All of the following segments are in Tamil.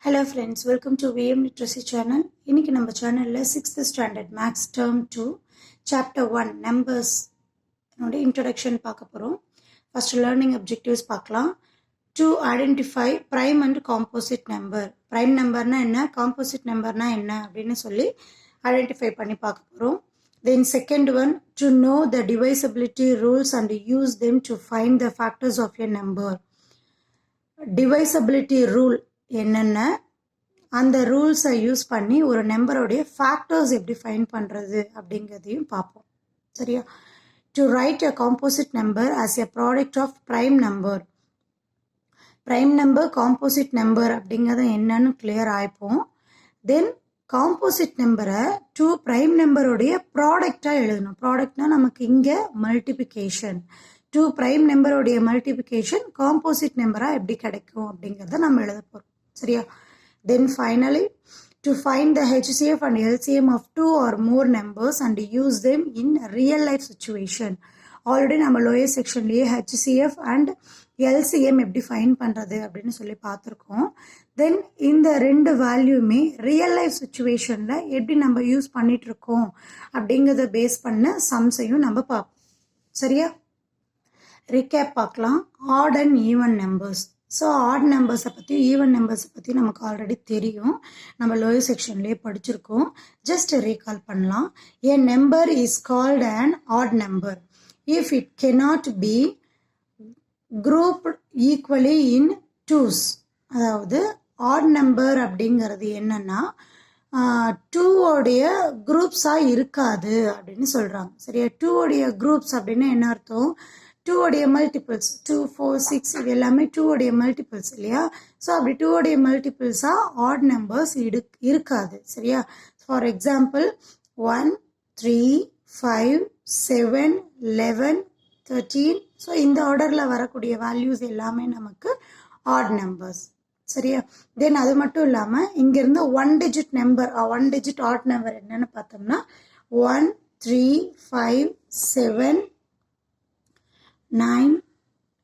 Hello friends, welcome to VM Literacy channel. இன்னைக்கு நம்ம சேனல்ல 6th standard maths term 2 chapter 1 numbers நோட introduction பார்க்க போறோம். First learning objectives பார்க்கலாம். To identify prime and composite number. Prime numberனா என்ன, composite numberனா என்ன அப்படினு சொல்லி identify பண்ணி பார்க்க போறோம். Then second one, to know the divisibility rules and use them to find the factors of a number. Divisibility rule என்னென்ன, அந்த ரூல்ஸை யூஸ் பண்ணி ஒரு நம்பருடைய ஃபேக்டர்ஸ் எப்படி ஃபைண்ட் பண்ணுறது அப்படிங்கிறதையும் பார்ப்போம். சரியா? To write a composite number as a product of prime number. Prime number composite number அப்படிங்கிறத என்னன்னு கிளியர் ஆயிப்போம். தென் காம்போசிட் நம்பரை டூ ப்ரைம் நம்பருடைய ப்ராடக்டாக எழுதணும். ப்ராடக்ட்னா நமக்கு இங்கே மல்டிபிகேஷன். டூ ப்ரைம் நம்பருடைய மல்டிபிகேஷன் காம்போசிட் நம்பராக எப்படி கிடைக்கும் அப்படிங்கிறத நம்ம எழுத போகிறோம். சரியா? Then finally, to find the HCF and LCM of two or more numbers and use them in real life situation. Already நம்ம lower sectionலயே HCF and LCM எப்படி ஃபைண்ட் பண்ணுறது அப்படின்னு சொல்லி பார்த்துருக்கோம். தென் இந்த ரெண்டு வேல்யூமே ரியல் லைஃப் சுச்சுவேஷனில் எப்படி நம்ம யூஸ் பண்ணிட்டு இருக்கோம் அப்படிங்கிறத பேஸ் பண்ண சம்ஸையும் நம்ம பார்ப்போம். சரியா? ரீகேப் பார்க்கலாம். Odd and even numbers. So odd நம்பர்ஸை பற்றி ஈவன் நம்பர்ஸை பற்றி நமக்கு ஆல்ரெடி தெரியும், நம்ம லோயர் செக்ஷன்லேயே படிச்சிருக்கோம். ஜஸ்ட் ரீகால் பண்ணலாம். A number is called and odd number if it cannot be group equally in twos. அதாவது ஆட் நம்பர் அப்படிங்கிறது என்னன்னா டூவோடைய குரூப்ஸாக இருக்காது அப்படின்னு சொல்கிறாங்க. சரியா? டூவோடைய குரூப்ஸ் அப்படின்னா என்ன அர்த்தம்? டூவோடைய மல்டிபிள்ஸ் 2, 4, 6 இது எல்லாமே டூவோடைய மல்டிபிள்ஸ் இல்லையா? ஸோ அப்படி டூவோடைய மல்டிபிள்ஸாக ஆட் நம்பர்ஸ் இருக்காது. சரியா? For example 1, 3, 5, 7, 11, 13. ஸோ இந்த ஆர்டரில் வரக்கூடிய வேல்யூஸ் எல்லாமே நமக்கு ஆட் நம்பர்ஸ். சரியா? தென் அது மட்டும் இல்லாமல் இங்கேருந்து ஒன் டிஜிட் ஆட் நம்பர் என்னன்னு பார்த்தோம்னா 1, 3, 5, 7, 9,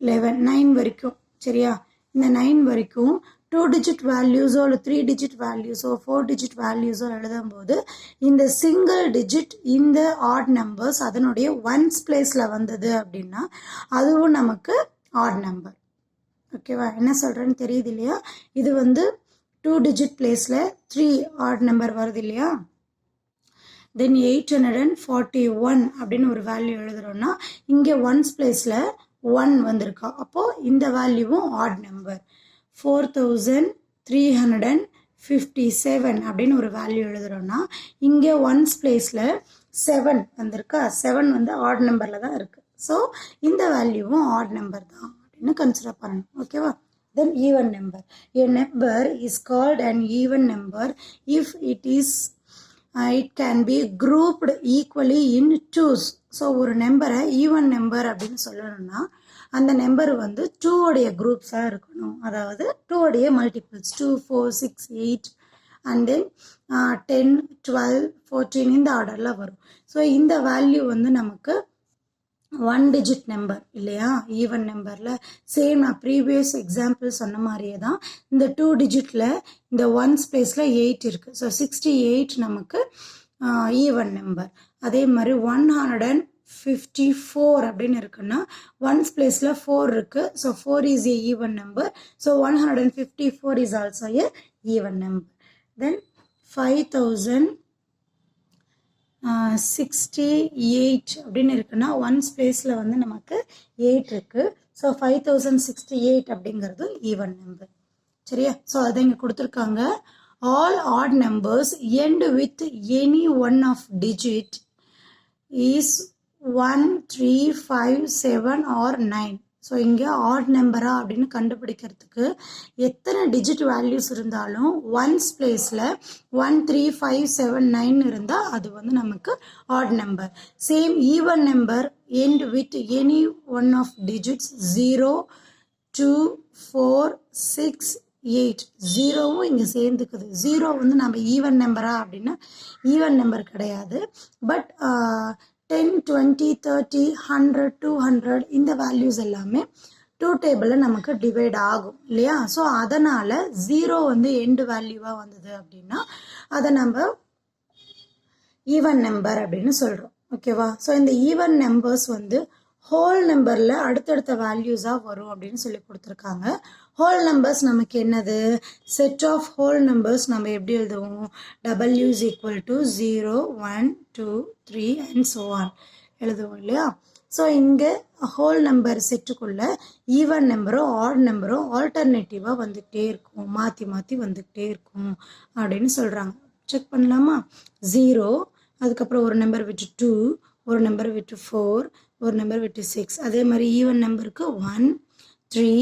11, 9 வரைக்கும். சரியா? இந்த 9 வரைக்கும் 2 டிஜிட் வேல்யூஸோ இல்லை 3 டிஜிட் வேல்யூஸோ 4 டிஜிட் வேல்யூஸோ எழுதும் போது இந்த சிங்கிள் டிஜிட் இந்த ஆட் நம்பர்ஸ் அதனுடைய ஒன்ஸ் பிளேஸில் வந்தது அப்படின்னா அதுவும் நமக்கு ஆட் நம்பர். ஓகேவா? என்ன சொல்கிறேன்னு தெரியுது இல்லையா? இது 2 டிஜிட் பிளேஸில் 3 ஆட் நம்பர் வருது இல்லையா? தென் 841 அப்படின்னு ஒரு வேல்யூ எழுதுறோம்னா இங்கே ஒன்ஸ் பிளேஸில் 1 வந்திருக்கா, அப்போது இந்த வேல்யூவும் ஆட் நம்பர். 4357 அப்படின்னு ஒரு வேல்யூ எழுதுறோம்னா இங்கே ஒன்ஸ் பிளேஸில் 7 வந்திருக்கா, 7 ஆட் நம்பரில் தான் இருக்குது. ஸோ இந்த வேல்யூவும் ஆட் நம்பர் தான் அப்படின்னு கன்சிடர் பண்ணணும். ஓகேவா? தென் even number. A number is called an even number if it can be grouped equally in twos. So ஒரு நம்பரை ஈவன் நம்பர் அப்படின்னு சொல்லணும்னா அந்த நம்பர் 2 உடைய குரூப்ஸாக இருக்கணும். அதாவது 2 உடைய மல்டிபிள்ஸ் 2, 4, 6, 8 அண்ட் தென் 10, 12, 14 இந்த ஆர்டரில் வரும். ஸோ இந்த வேல்யூ நமக்கு 1 டிஜிட் நம்பர் இல்லையா? ஈவன் நம்பரில் சேம் நான் ப்ரீவியஸ் எக்ஸாம்பிள் சொன்ன மாதிரியே தான் இந்த 2 டிஜிட்டில் இந்த ஒன்ஸ் பிளேஸில் 8 இருக்குது. ஸோ 68 நமக்கு ஈவன் நம்பர். அதே மாதிரி 154 அப்படின்னு இருக்குன்னா ஒன்ஸ் பிளேஸில் 4 இருக்குது. So 4 is a even number. So 154 is also a even number. Then 5068 அப்படின்னு இருக்குன்னா ஒன்ஸ் பிளேஸில் நமக்கு 8 இருக்குது. ஸோ 5068 அப்படிங்கிறது ஈவன் நம்பர். சரியா? ஸோ அதை இங்கே கொடுத்துருக்காங்க. All odd numbers end with any one of digit is 1, 3, 5, 7 or 9. So இங்கே ஆட் நம்பரா அப்படின்னு கண்டுபிடிக்கிறதுக்கு எத்தனை டிஜிட் வேல்யூஸ் இருந்தாலும் ஒன்ஸ் பிளேஸில் 1, 3, 5, 7, 9 இருந்தால் அது நமக்கு odd number. Same even number end with any one of digits 0, 2, 4, 6, 8. 0வும் இங்கே சேர்ந்துக்குது. 0 நம்ம ஈவன் நம்பரா அப்படின்னா ஈவன் நம்பர் கிடையாது. பட் 10, 20, 30, 100, 200 இந்த வேல்யூஸ் எல்லாமே டூ டேபிளில் நமக்கு டிவைட் ஆகும் இல்லையா? ஸோ அதனால் 0 வந்து எண்டு வேல்யூவாக வந்தது அப்படின்னா அதை நம்ம ஈவன் நம்பர் அப்படின்னு சொல்கிறோம். ஓகேவா? ஸோ இந்த ஈவன் நம்பர்ஸ் வந்து ஹோல் நம்பரில் அடுத்தடுத்த வேல்யூஸாக வரும் அப்படின்னு சொல்லி கொடுத்துருக்காங்க. ஹோல் நம்பர்ஸ் நமக்கு என்னது? செட் ஆஃப் ஹோல் நம்பர்ஸ் நம்ம எப்படி எழுதுவோம்? W is equal to 0, 1, 2, 3 and so on எழுதுவோம் இல்லையா? ஸோ இங்கே ஹோல் நம்பர் செட்டுக்குள்ள ஈவன் நம்பரும் ஆட் நம்பரும் ஆல்டர்னேட்டிவாக வந்துக்கிட்டே இருக்கும், மாற்றி மாற்றி வந்துக்கிட்டே இருக்கும் அப்படின்னு சொல்கிறாங்க. செக் பண்ணலாமா? 0, அதுக்கப்புறம் ஒரு நம்பர் விட்டு 2, ஒரு நம்பர் விட்டு 4, ஒரு நம்பர் விட்டு 6. அதே மாதிரி ஈவன் நம்பருக்கு 1, 3,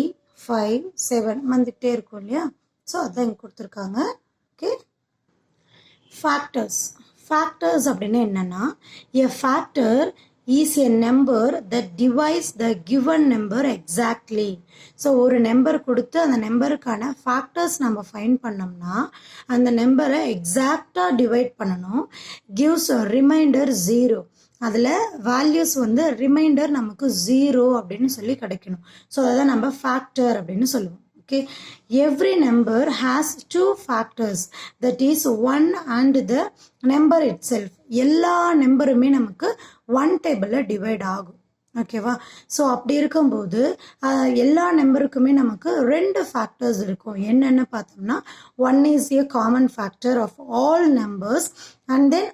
5, 7 வந்துக்கிட்டே இருக்கும் இல்லையா? ஸோ அதான் இங்கே கொடுத்துருக்காங்க. Okay, factors. ஃபேக்டர்ஸ் அப்படின்னு என்னென்னா, எ factor is a number that divides the given number exactly. So ஒரு நம்பர் கொடுத்து அந்த நம்பருக்கான ஃபேக்டர்ஸ் நம்ம ஃபைண்ட் பண்ணோம்னா அந்த நம்பரை எக்ஸாக்டாக டிவைட் பண்ணணும். gives a remainder 0. அதில் வேல்யூஸ் வந்து ரிமைண்டர் நமக்கு 0 அப்படின்னு சொல்லி கிடைக்கணும். ஸோ அதான் நம்ம ஃபேக்டர் அப்படின்னு சொல்லுவோம். Okay, every number has two factors, that is 1 and the number itself. எல்லா நம்பருமே நமக்கு 1 டேபிளில் டிவைட் ஆகும். ஓகேவா? ஸோ அப்படி இருக்கும்போது எல்லா நம்பருக்குமே நமக்கு 2 ஃபேக்டர்ஸ் இருக்கும். என்னென்னு பார்த்தோம்னா, 1 is a common factor of all numbers and then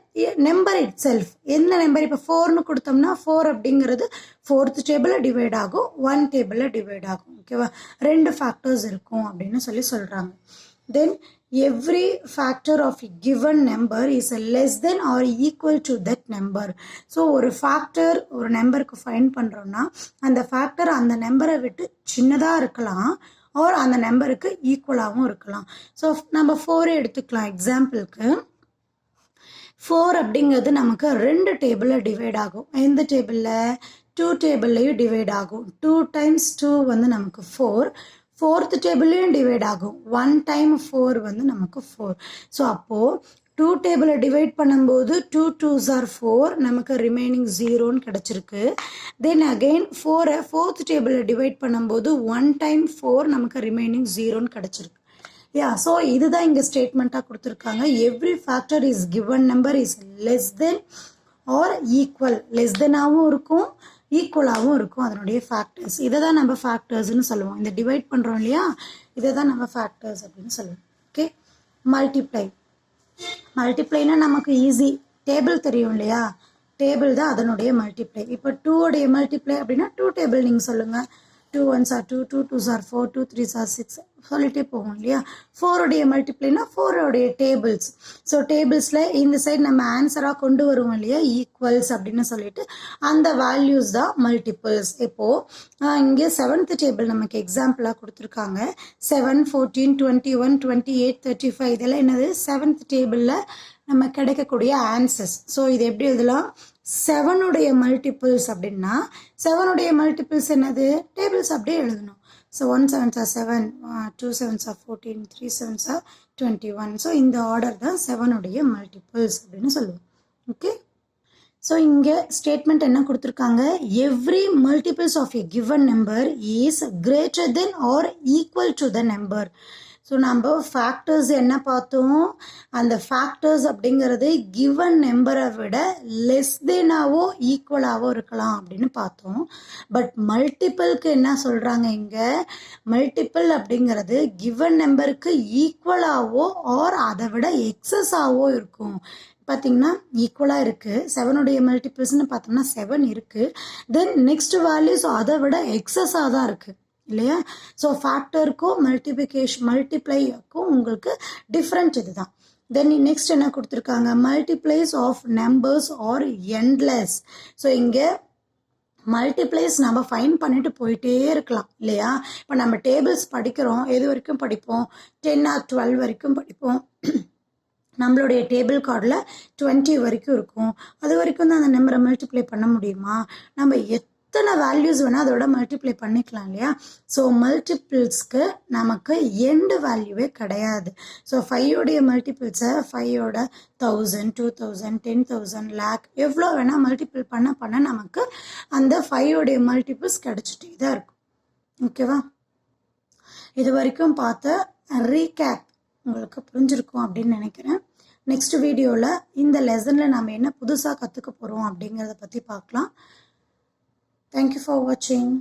number it self. எந்த நம்பர் இப்போ 4ன்னு கொடுத்தோம்னா 4 அப்படிங்கிறது 4th டேபிளில் டிவைட் ஆகும், 1 டேபிளில் டிவைட் ஆகும். ஓகேவா? 2 ஃபேக்டர்ஸ் இருக்கும் அப்படின்னு சொல்லி சொல்கிறாங்க. தென் every factor of a given number is less than or equal to that number. So ஒரு ஃபேக்டர் ஒரு நம்பருக்கு ஃபைண்ட் பண்ணுறோம்னா அந்த ஃபேக்டர் அந்த நம்பரை விட்டு சின்னதாக இருக்கலாம், ஆர் அந்த நம்பருக்கு ஈக்குவலாகவும் இருக்கலாம். ஸோ நம்ம 4 எடுத்துக்கலாம். எக்ஸாம்பிளுக்கு 4 அப்படிங்கிறது நமக்கு 2 டேபிளில் டிவைட் ஆகும். எந்த டேபிளில்? 2 டேபிள்லையும் டிவைட் ஆகும். 2 times 2 வந்து நமக்கு 4. 4th டேபிள்லையும் டிவைட் ஆகும். 1 time 4 வந்து நமக்கு 4. ஸோ அப்போது 2 டேபிளை டிவைட் பண்ணும்போது 2 2s are 4, நமக்கு ரிமைனிங் 0ன்னு கிடச்சிருக்கு. தென் அகெயின் 4 4th டேபிளை டிவைட் பண்ணும்போது 1 time 4 நமக்கு ரிமைனிங் 0ன்னு கிடச்சிருக்கு. ஸோ இதுதான் இங்கே ஸ்டேட்மெண்ட்டாக கொடுத்துருக்காங்க. Every factor is given number is less than or equal. Less தென்னாகவும் இருக்கும், ஈக்குவலாகவும் இருக்கும் அதனுடைய ஃபேக்டர்ஸ். இதை தான் நம்ம ஃபேக்டர்ஸ்னு சொல்லுவோம். இந்த டிவைட் பண்ணுறோம் இல்லையா, இதை தான் நம்ம ஃபேக்டர்ஸ் அப்படின்னு சொல்லுவோம். Okay, multiply. மல்டிப்ளைனா நமக்கு ஈஸி, டேபிள் தெரியும் இல்லையா? டேபிள் தான் அதனுடைய மல்டிப்ளை. இப்போ 2 உடைய மல்டிப்ளை அப்படின்னா 2 டேபிள் நீங்கள் சொல்லுங்கள். 2 1s are 2, 2 2s are 4, 2 3s are 6 சொல்லிட்டே போகும் இல்லையா? 4 உடைய மல்டிப்ளைனா 4 உடைய டேபிள்ஸ். ஸோ டேபிள்ஸில் இந்த சைடு நம்ம ஆன்சராக கொண்டு வருவோம் இல்லையா, ஈக்குவல்ஸ் அப்படின்னு சொல்லிட்டு அந்த வேல்யூஸ் தான் மல்டிபிள்ஸ். இப்போது இங்கே 7th டேபிள் நமக்கு எக்ஸாம்பிளாக கொடுத்துருக்காங்க. 7, 14, 21, 28, 35 இதெல்லாம் என்னது? 7th டேபிளில் நம்ம கிடைக்கக்கூடிய ஆன்சர்ஸ். ஸோ இது எப்படி எழுதலாம்? 7 உடைய மல்டிபிள்ஸ் அப்படின்னா 7 உடைய மல்டிபிள்ஸ் என்னது? டேபிள்ஸ் அப்படியே எழுதணும். So 1 7s are 7, 2 7s are 14, 3 7s are 21. So இந்த ஆர்டர் தான் 7 உடைய மல்டிபிள்ஸ் அப்படின்னு சொல்லுவோம். ஓகே, ஸோ இங்கே ஸ்டேட்மெண்ட் என்ன கொடுத்துருக்காங்க? Every multiples of a given number is greater than or equal to the number. So நம்ம ஃபேக்டர்ஸ் என்ன பார்த்தோம்? அந்த ஃபேக்டர்ஸ் அப்படிங்கிறது கிவன் நம்பரை விட லெஸ் தெனாவோ ஈக்குவலாகவோ இருக்கலாம் அப்படின்னு பார்த்தோம். பட் மல்டிபிளுக்கு என்ன சொல்கிறாங்க இங்கே? மல்டிபிள் அப்படிங்கிறது கிவன் நம்பருக்கு ஈக்குவலாகவோ ஆர் அதை விட எக்ஸஸாகவோ இருக்கும். பார்த்தீங்கன்னா ஈக்குவலாக இருக்குது. 7 உடைய மல்டிபிள்ஸ்னு பார்த்தோம்னா 7 இருக்குது. தென் நெக்ஸ்ட் வேல்யூஸ் அதை விட எக்ஸஸாக தான் இருக்குது இல்லையா? ஸோ ஃபேக்டருக்கும் மல்டிப்ளைக்கும் உங்களுக்கு டிஃப்ரெண்ட் இது தான். தென் நெக்ஸ்ட் என்ன கொடுத்துருக்காங்க? Multiplies of numbers are endless. So இங்கே மல்டிப்ளைஸ் நம்ம ஃபைன் பண்ணிட்டு போயிட்டே இருக்கலாம் இல்லையா? இப்போ நம்ம டேபிள்ஸ் படிக்கிறோம், எது வரைக்கும் படிப்போம்? 10 or 12 வரைக்கும் படிப்போம். நம்மளுடைய டேபிள் கார்டில் 20 வரைக்கும் இருக்கும். அது வரைக்கும் தான் அந்த நம்பரை மல்டிப்ளை பண்ண முடியுமா? நம்ம எத்தனை வேல்யூஸ் வேணால் அதோட மல்டிப்ளை பண்ணிக்கலாம் இல்லையா? ஸோ மல்டிபிள்ஸ்க்கு நமக்கு எண்டு வேல்யூவே கிடையாது. ஸோ 5 உடைய மல்டிபிள்ஸை 5ஓட 1000, 2000, 10,000, lakh எவ்வளோ வேணால் மல்டிபிள் பண்ண நமக்கு அந்த 5 உடைய மல்டிபிள்ஸ் கிடச்சிட்டே தான் இருக்கும். ஓகேவா? இது வரைக்கும் பார்த்த ரீகேப் உங்களுக்கு புரிஞ்சிருக்கும் அப்படின்னு நினைக்கிறேன். நெக்ஸ்ட் வீடியோவில் இந்த லெசனில் நாம் என்ன புதுசாக கற்றுக்க போகிறோம் அப்படிங்கிறத பற்றி பார்க்கலாம். தேங்க்யூ ஃபார் வாட்சிங்.